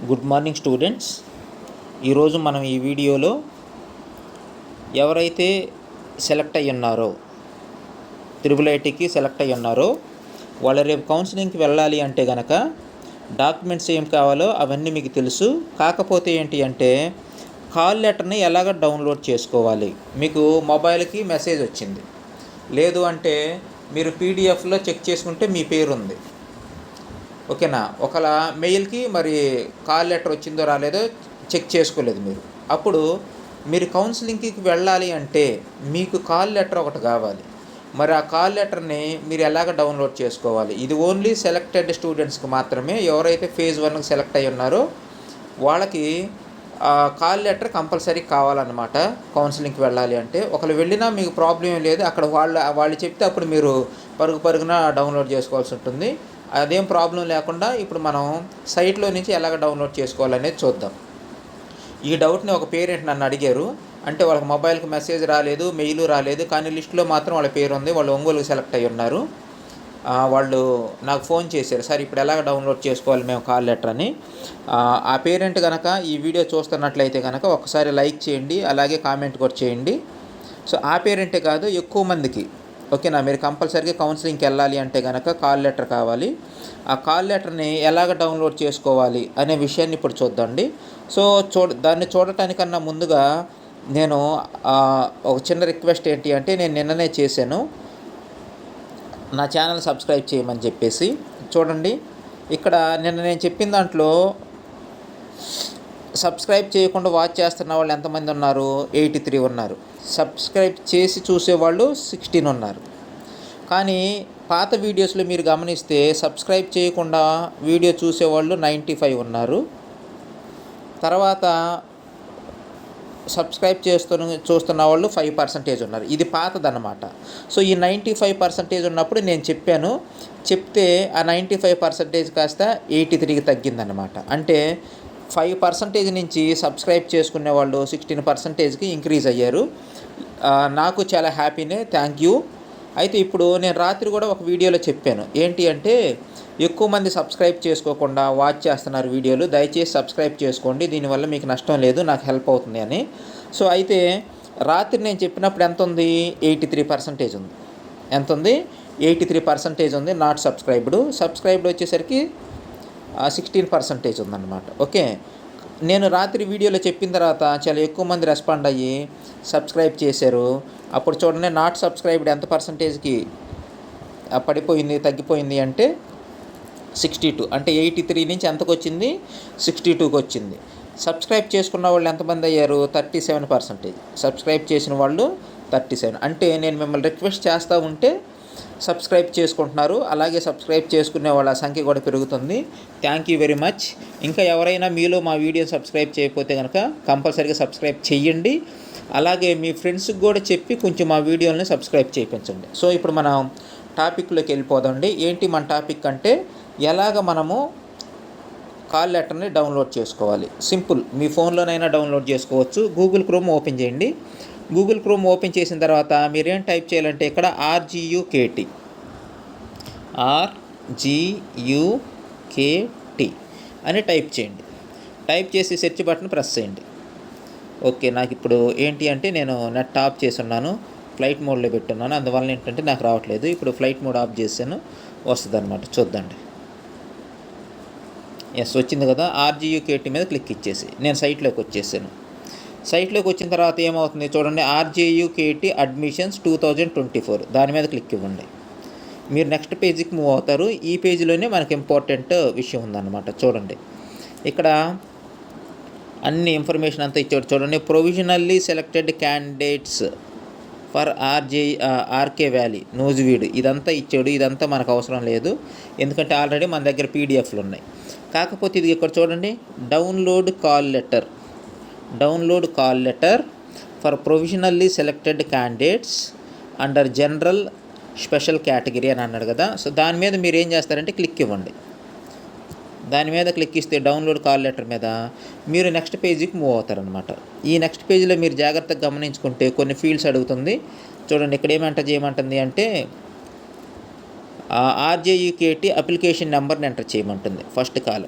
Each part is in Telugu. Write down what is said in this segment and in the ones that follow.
Good morning students. ఈరోజు మనం ఈ వీడియోలో ఎవరైతే సెలెక్ట్ అయ్యి ఉన్నారో ఐఐటికి సెలెక్ట్ అయ్యి ఉన్నారో వాళ్ళు రేపు కౌన్సిలింగ్కి వెళ్ళాలి అంటే కనుక డాక్యుమెంట్స్ ఏం కావాలో అవన్నీ మీకు తెలుసు. కాకపోతే ఏంటి అంటే కాల్ లెటర్ని ఎలాగ డౌన్లోడ్ చేసుకోవాలి, మీకు మొబైల్కి మెసేజ్ వచ్చింది, లేదు అంటే మీరు పీడిఎఫ్లో చెక్ చేసుకుంటే మీ పేరు ఉంది, ఓకేనా. ఒకవేళ మెయిల్కి మరి కాల్ లెటర్ వచ్చిందో రాలేదో చెక్ చేసుకోలేదు మీరు, అప్పుడు మీరు కౌన్సిలింగ్కి వెళ్ళాలి అంటే మీకు కాల్ లెటర్ ఒకటి కావాలి. మరి ఆ కాల్ లెటర్ని మీరు ఎలాగ డౌన్లోడ్ చేసుకోవాలి? ఇది ఓన్లీ సెలెక్టెడ్ స్టూడెంట్స్కి మాత్రమే. ఎవరైతే ఫేజ్ 1కి సెలెక్ట్ అయ్యి ఉన్నారో వాళ్ళకి కాల్ లెటర్ కంపల్సరీ కావాలన్నమాట కౌన్సిలింగ్కి వెళ్ళాలి అంటే. ఒకళ్ళు వెళ్ళినా మీకు ప్రాబ్లం ఏం లేదు, అక్కడ వాళ్ళు చెప్తే అప్పుడు మీరు పరుగున డౌన్లోడ్ చేసుకోవాల్సి ఉంటుంది. అదేం ప్రాబ్లం లేకుండా ఇప్పుడు మనం సైట్లో నుంచి ఎలాగ డౌన్లోడ్ చేసుకోవాలనేది చూద్దాం. ఈ డౌట్ని ఒక పేరెంట్ నన్ను అడిగారు. అంటే వాళ్ళకి మొబైల్కి మెసేజ్ రాలేదు, మెయిల్ రాలేదు, కానీ లిస్టులో మాత్రం వాళ్ళ పేరు ఉంది, వాళ్ళు ఒంగోలుకి సెలెక్ట్ అయ్యి ఉన్నారు. వాళ్ళు నాకు ఫోన్ చేశారు, సార్ ఇప్పుడు ఎలాగ డౌన్లోడ్ చేసుకోవాలి మేము కాల్ లెటర్ అని. ఆ పేరెంట్ కనుక ఈ వీడియో చూస్తున్నట్లయితే కనుక ఒకసారి లైక్ చేయండి, అలాగే కామెంట్ కూడా చేయండి. సో ఆ పేరెంటే కాదు, ఎక్కువ మందికి, ఓకేనా. మీరు కంపల్సరీగా కౌన్సిలింగ్కి వెళ్ళాలి అంటే కనుక కాల్ లెటర్ కావాలి. ఆ కాల్ లెటర్ని ఎలాగ డౌన్లోడ్ చేసుకోవాలి అనే విషయాన్ని ఇప్పుడు చూద్దాండి. సో దాన్ని చూడటానికన్నా ముందుగా నేను ఒక చిన్న రిక్వెస్ట్ ఏంటి అంటే, నేను నిన్ననే చేశాను నా ఛానల్ సబ్స్క్రైబ్ చేయమని చెప్పేసి. చూడండి, ఇక్కడ నిన్న నేను చెప్పిన దాంట్లో సబ్స్క్రైబ్ చేయకుండా వాచ్ చేస్తున్న వాళ్ళు ఎంతమంది ఉన్నారు? 83 ఉన్నారు. సబ్స్క్రైబ్ చేసి చూసేవాళ్ళు 16 ఉన్నారు. కానీ పాత వీడియోస్లో మీరు గమనిస్తే సబ్స్క్రైబ్ చేయకుండా వీడియో చూసేవాళ్ళు 95 ఉన్నారు. తర్వాత సబ్స్క్రైబ్ చూస్తున్న వాళ్ళు 5% ఉన్నారు. ఇది పాతదన్నమాట. సో ఈ 95% ఉన్నప్పుడు నేను చెప్తే ఆ 95% కాస్త 83కి తగ్గిందన్నమాట. అంటే 5% నుంచి సబ్స్క్రైబ్ చేసుకునే వాళ్ళు 16%కి ఇంక్రీజ్ అయ్యారు. నాకు చాలా హ్యాపీనే, థ్యాంక్ యూ. అయితే ఇప్పుడు నేను రాత్రి కూడా ఒక వీడియోలో చెప్పాను ఏంటి అంటే, ఎక్కువ మంది సబ్స్క్రైబ్ చేసుకోకుండా వాచ్ చేస్తున్నారు వీడియోలు, దయచేసి సబ్స్క్రైబ్ చేసుకోండి, దీనివల్ల మీకు నష్టం లేదు, నాకు హెల్ప్ అవుతుంది అని. సో అయితే రాత్రి నేను చెప్పినప్పుడు ఎంత ఉంది? 83% ఉంది. ఎంత ఉంది? 83% ఉంది నాట్ సబ్స్క్రైబ్డ్. సబ్స్క్రైబ్డ్ వచ్చేసరికి 16% ఉందన్నమాట. ఓకే, నేను రాత్రి వీడియోలో చెప్పిన తర్వాత చాలా ఎక్కువ మంది రెస్పాండ్ అయ్యి సబ్స్క్రైబ్ చేశారు. అప్పుడు చూడండి, నాట్ సబ్స్క్రైబ్డ్ ఎంత పర్సంటేజ్కి పడిపోయింది, తగ్గిపోయింది అంటే 62. అంటే 83 నుంచి ఎంతకు వచ్చింది? 62కి వచ్చింది. సబ్స్క్రైబ్ చేసుకున్న వాళ్ళు ఎంతమంది అయ్యారు? 37%. సబ్స్క్రైబ్ చేసిన వాళ్ళు 37. అంటే నేను మిమ్మల్ని రిక్వెస్ట్ చేస్తూ ఉంటే సబ్స్క్రైబ్ చేసుకుంటున్నారు, అలాగే సబ్స్క్రైబ్ చేసుకునే వాళ్ళ సంఖ్య కూడా పెరుగుతుంది. Thank you very much. ఇంకా ఎవరైనా మీలో మా వీడియో సబ్స్క్రైబ్ చేయకపోతే కనుక కంపల్సరీగా సబ్స్క్రైబ్ చేయండి. అలాగే మీ ఫ్రెండ్స్కి కూడా చెప్పి కొంచెం మా వీడియోని సబ్స్క్రైబ్ చేయించండి. సో ఇప్పుడు మనం టాపిక్లోకి వెళ్ళిపోదామండి. ఏంటి మన టాపిక్ అంటే, ఎలాగ మనము కాల్ లెటర్ని డౌన్లోడ్ చేసుకోవాలి. సింపుల్, మీ ఫోన్లోనైనా డౌన్లోడ్ చేసుకోవచ్చు. గూగుల్ క్రోమ్ ఓపెన్ చేయండి. గూగుల్ క్రోమ్ ఓపెన్ చేసిన తర్వాత మీరేం టైప్ చేయాలంటే ఇక్కడ RGUKT అని టైప్ చేయండి. టైప్ చేసి సెర్చ్ బటన్ ప్రెస్ చేయండి. ఓకే, నాకు ఇప్పుడు ఏంటి అంటే నేను నెట్ ఆఫ్ చేసి ఉన్నాను, ఫ్లైట్ మోడ్లో పెట్టున్నాను, అందువల్ల ఏంటంటే నాకు రావట్లేదు. ఇప్పుడు ఫ్లైట్ మోడ్ ఆఫ్ చేశాను, వస్తుంది అనమాట. చూద్దండి. ఎస్, వచ్చింది కదా. RGUKT మీద క్లిక్ ఇచ్చేసి నేను సైట్లోకి వచ్చేసాను. సైట్లోకి వచ్చిన తర్వాత ఏమవుతుంది చూడండి, RGUKT అడ్మిషన్స్ 2024 దాని మీద క్లిక్ ఇవ్వండి. మీరు నెక్స్ట్ పేజీకి మూవ్ అవుతారు. ఈ పేజీలోనే మనకి ఇంపార్టెంట్ విషయం ఉందన్నమాట. చూడండి, ఇక్కడ అన్ని ఇన్ఫర్మేషన్ అంతా ఇచ్చాడు. చూడండి, provisionally selected candidates for RK Valley Nuzvid ఇదంతా ఇచ్చాడు. ఇదంతా మనకు అవసరం లేదు, ఎందుకంటే ఆల్రెడీ మన దగ్గర పీడిఎఫ్లు ఉన్నాయి. కాకపోతే ఇది ఇక్కడ చూడండి, download call letter for provisionally selected candidates under general special category అని అన్నాడు కదా. సో దాని మీద మీరు ఏం చేస్తారంటే క్లిక్ ఇవ్వండి. దాని మీద క్లిక్ ఇస్తే డౌన్లోడ్ కాల్ లెటర్ మీద మీరు నెక్స్ట్ పేజీకి మూవ్ అవుతారనమాట. ఈ నెక్స్ట్ పేజీలో మీరు జాగ్రత్తగా గమనించుకుంటే కొన్ని ఫీల్డ్స్ అడుగుతుంది. చూడండి, ఇక్కడ చేయమంటుంది అంటే RGUKT అప్లికేషన్ నెంబర్ని ఎంటర్ చేయమంటుంది. ఫస్ట్ కాల్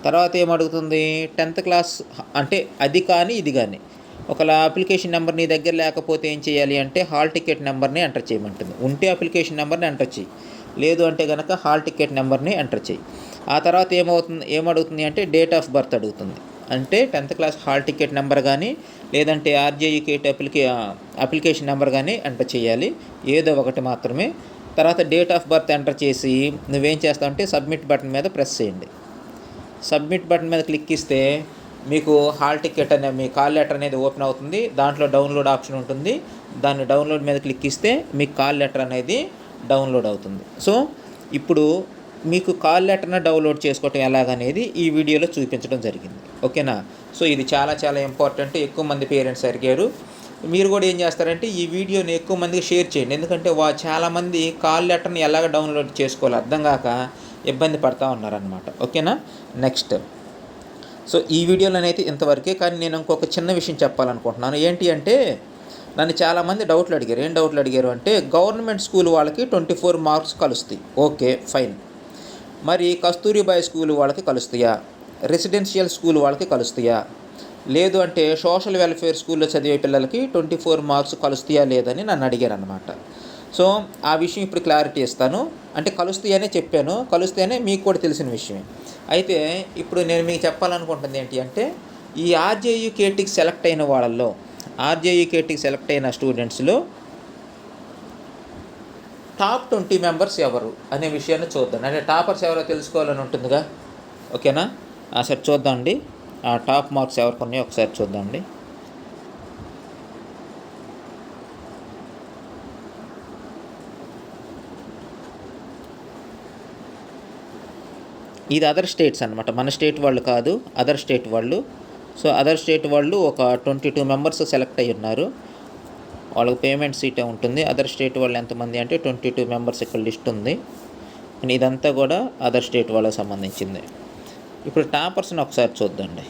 తర్వాత ఏమడుగుతుంది, 10th క్లాస్ అంటే అది కానీ ఇది కానీ ఒకవేళ అప్లికేషన్ నెంబర్ నీ దగ్గర లేకపోతే ఏం చేయాలి అంటే హాల్ టికెట్ నెంబర్ని ఎంటర్ చేయమంటుంది. ఉంటే అప్లికేషన్ నెంబర్ని ఎంటర్ చేయి, లేదు అంటే కనుక హాల్ టికెట్ నెంబర్ని ఎంటర్ చేయి. ఆ తర్వాత ఏమడుగుతుంది అంటే డేట్ ఆఫ్ బర్త్ అడుగుతుంది. అంటే 10th class hall ticket number కానీ లేదంటే ఆర్జేయుకేట్ అప్లికేషన్ నెంబర్ కానీ ఎంటర్ చేయాలి, ఏదో ఒకటి మాత్రమే. తర్వాత డేట్ ఆఫ్ బర్త్ ఎంటర్ చేసి నువ్వేం చేస్తావు అంటే సబ్మిట్ బటన్ మీద ప్రెస్ చేయండి. సబ్మిట్ బటన్ మీద క్లిక్ ఇస్తే మీకు హాల్ టికెట్ అనే మీ కాల్ లెటర్ అనేది ఓపెన్ అవుతుంది. దాంట్లో డౌన్లోడ్ ఆప్షన్ ఉంటుంది. దాన్ని డౌన్లోడ్ మీద క్లిక్ ఇస్తే మీకు కాల్ లెటర్ అనేది డౌన్లోడ్ అవుతుంది. సో ఇప్పుడు మీకు కాల్ లెటర్ని డౌన్లోడ్ చేసుకోవటం ఎలాగనేది ఈ వీడియోలో చూపించడం జరిగింది. ఓకేనా? సో ఇది చాలా చాలా ఇంపార్టెంట్. ఎక్కువ మంది పేరెంట్స్ అడిగారు. మీరు కూడా ఏం చేస్తారంటే ఈ వీడియోని ఎక్కువ మందికి షేర్ చేయండి. ఎందుకంటే చాలామంది కాల్ లెటర్ని ఎలాగ డౌన్లోడ్ చేసుకోవాలో అర్థం కాక ఇబ్బంది పడుతూ ఉన్నారనమాట. ఓకేనా? నెక్స్ట్, సో ఈ వీడియోలోనైతే ఇంతవరకే. కానీ నేను ఇంకొక చిన్న విషయం చెప్పాలనుకుంటున్నాను. ఏంటి అంటే నన్ను చాలామంది డౌట్లు అడిగారు. ఏం డౌట్లు అడిగారు అంటే గవర్నమెంట్ స్కూల్ వాళ్ళకి 24 మార్క్స్ కలుస్తాయి, ఓకే ఫైన్. మరి కస్తూరిబాయి స్కూల్ వాళ్ళకి కలుస్తాయా, రెసిడెన్షియల్ స్కూల్ వాళ్ళకి కలుస్తాయా, లేదు అంటే సోషల్ వెల్ఫేర్ స్కూల్లో చదివే పిల్లలకి 24 మార్క్స్ కలుస్తాయా లేదని నన్ను అడిగారు అనమాట. సో ఆ విషయం ఇప్పుడు క్లారిటీ ఇస్తాను. అంటే కలుస్తాయనే చెప్పాను, కలుస్తాయనే మీకు కూడా తెలిసిన విషయమే. అయితే ఇప్పుడు నేను మీకు చెప్పాలనుకుంటుంది ఏంటి అంటే ఈ ఆర్జేయుకేటీకి సెలెక్ట్ అయిన వాళ్ళల్లో ఆర్జేయుకేటీకి సెలెక్ట్ అయిన స్టూడెంట్స్లో టాప్ 20 మెంబర్స్ ఎవరు అనే విషయాన్ని చూద్దాం. అంటే టాపర్స్ ఎవరో తెలుసుకోవాలని ఉంటుందిగా. ఓకేనా? సరే చూద్దామండి. ఆ టాప్ మార్క్స్ ఎవరికి ఉన్నాయో ఒకసారి చూద్దామండి. ఇది అదర్ స్టేట్స్ అనమాట, మన స్టేట్ వాళ్ళు కాదు, అదర్ స్టేట్ వాళ్ళు. సో అదర్ స్టేట్ వాళ్ళు ఒక 22 మెంబర్స్ సెలెక్ట్ అయ్యి ఉన్నారు. వాళ్ళకి పేమెంట్ సీటే ఉంటుంది. అదర్ స్టేట్ వాళ్ళు ఎంతమంది అంటే 22 మెంబర్స్ ఇక్కడ లిస్ట్ ఉంది. ఇదంతా కూడా అదర్ స్టేట్ వాళ్ళకి సంబంధించింది. ఇప్పుడు టాపర్స్ని ఒకసారి చూద్దండి.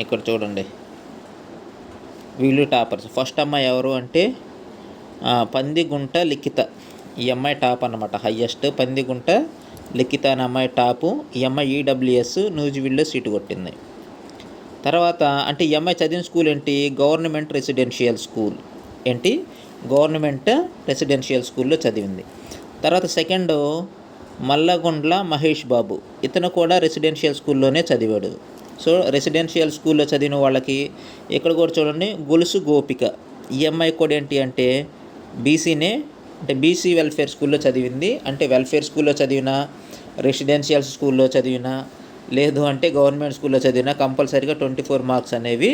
ఇక్కడ చూడండి, వీళ్ళు టాపర్స్. ఫస్ట్ అమ్మాయి ఎవరు అంటే పందిగుంట లిఖిత. ఈ అమ్మాయి టాప్ అన్నమాట, హయ్యెస్ట్. పందిగుంట లిఖిత అనే అమ్మాయి టాపు. ఈ అమ్మాయి ఈడబ్ల్యూఎస్ నూజివీడ్లో సీటు కొట్టింది. తర్వాత అంటే ఈ అమ్మాయి చదివిన స్కూల్ ఏంటి, గవర్నమెంట్ రెసిడెన్షియల్ స్కూల్. ఏంటి, గవర్నమెంట్ రెసిడెన్షియల్ స్కూల్లో చదివింది. తర్వాత సెకండ్ మల్లగుండ్ల మహేష్ బాబు. ఇతను కూడా రెసిడెన్షియల్ స్కూల్లోనే చదివాడు. సో రెసిడెన్షియల్ స్కూల్లో చదివిన వాళ్ళకి ఇక్కడ కూడా చూడండి, గొలుసు గోపిక. ఈ అమ్మాయి కూడా ఏంటి అంటే బీసీనే, అంటే బీసీ వెల్ఫేర్ స్కూల్లో చదివింది. అంటే వెల్ఫేర్ స్కూల్లో చదివిన, రెసిడెన్షియల్ స్కూల్లో చదివిన, లేదు అంటే గవర్నమెంట్ స్కూల్లో చదివిన కంపల్సరీగా 24 మార్క్స్ అనేవి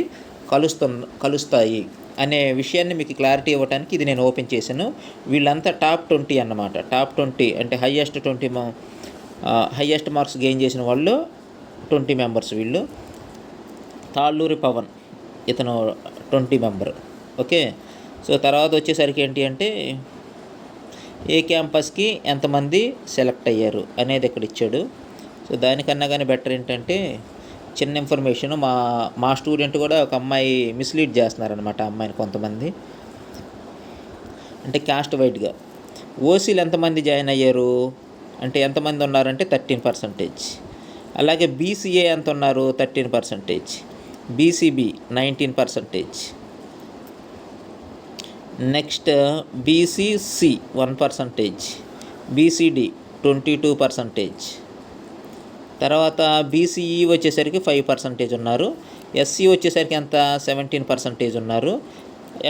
కలుస్తాయి అనే విషయాన్ని మీకు క్లారిటీ ఇవ్వడానికి ఇది నేను ఓపెన్ చేశాను. వీళ్ళంతా టాప్ 20 అన్నమాట. టాప్ 20 అంటే హయ్యెస్ట్ మార్క్స్ గెయిన్ చేసిన వాళ్ళు 20 మెంబర్స్ వీళ్ళు. తాళ్ళూరి పవన్, ఇతను 20 మెంబర్. ఓకే. సో తర్వాత వచ్చేసరికి ఏంటి అంటే ఏ క్యాంపస్కి ఎంతమంది సెలెక్ట్ అయ్యారు అనేది ఇక్కడ ఇచ్చాడు. సో దానికన్నా కానీ బెటర్ ఏంటంటే చిన్న ఇన్ఫర్మేషన్, మా స్టూడెంట్ కూడా ఒక అమ్మాయి మిస్లీడ్ చేస్తున్నారనమాట అమ్మాయిని కొంతమంది. అంటే క్యాస్ట్ వైడ్గా ఓసీలు ఎంతమంది జాయిన్ అయ్యారు అంటే ఎంతమంది ఉన్నారంటే 13%. అలాగే బీసీఏ ఎంత ఉన్నారు 13%, బీసీబీ 19%, నెక్స్ట్ బీసీసీ 1%, బీసీడీ 22%, తర్వాత బీసీఈ వచ్చేసరికి 5% ఉన్నారు, ఎస్సీ వచ్చేసరికి ఎంత 17% ఉన్నారు,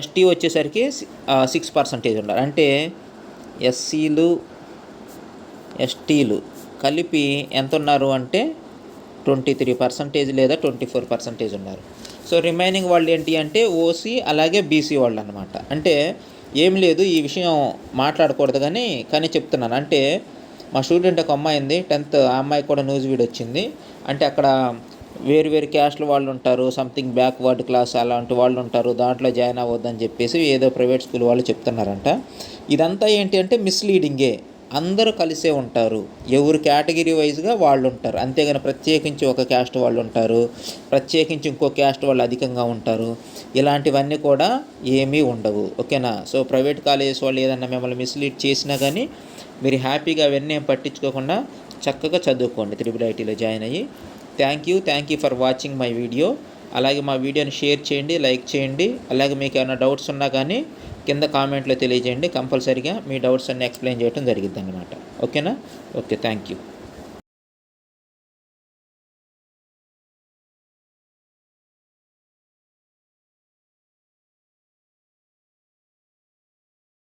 ఎస్టీ వచ్చేసరికి 6% ఉన్నారు. అంటే ఎస్సీలు ఎస్టీలు కలిపి ఎంత ఉన్నారు అంటే 23% లేదా 24% ఉన్నారు. సో రిమైనింగ్ వాళ్ళు ఏంటి అంటే ఓసీ అలాగే బీసీ వాళ్ళు అనమాట. అంటే ఏం లేదు, ఈ విషయం మాట్లాడకూడదు కానీ చెప్తున్నాను. అంటే మా స్టూడెంట్ ఒక అమ్మాయి ఉంది 10th, ఆ అమ్మాయి కూడా నూజివీడ్ వచ్చింది. అంటే అక్కడ వేరు క్యాస్ట్ల వాళ్ళు ఉంటారు, సంథింగ్ బ్యాక్వర్డ్ క్లాస్ అలాంటి వాళ్ళు ఉంటారు, దాంట్లో జాయిన్ అవ్వద్దని చెప్పేసి ఏదో ప్రైవేట్ స్కూల్ వాళ్ళు చెప్తున్నారంట. ఇదంతా ఏంటి అంటే మిస్లీడింగే. అందరూ కలిసే ఉంటారు. ఎవరు కేటగిరీ వైజ్గా వాళ్ళు ఉంటారు. అంతేగాని ప్రత్యేకించి ఒక క్యాస్ట్ వాళ్ళు ఉంటారు, ప్రత్యేకించి ఇంకో క్యాస్ట్ వాళ్ళు అధికంగా ఉంటారు, ఇలాంటివన్నీ కూడా ఏమీ ఉండవు. ఓకేనా? సో ప్రైవేట్ కాలేజెస్ వాళ్ళు ఏదన్నా మిమ్మల్ని మిస్లీడ్ చేసినా కానీ మీరు హ్యాపీగా అవన్నీ ఏం పట్టించుకోకుండా చక్కగా చదువుకోండి IIITలో జాయిన్ అయ్యి. Thank you for watching my video. అలాగే మా వీడియోని షేర్ చేయండి, లైక్ చేయండి. అలాగే మీకు ఏమైనా డౌట్స్ ఉన్నా కానీ కింద కామెంట్లో తెలియజేయండి. కంపల్సరీగా మీ డౌట్స్ అన్నీ ఎక్స్ప్లెయిన్ చేయడం జరిగిద్ది అన్నమాట. ఓకేనా? Okay, thank you.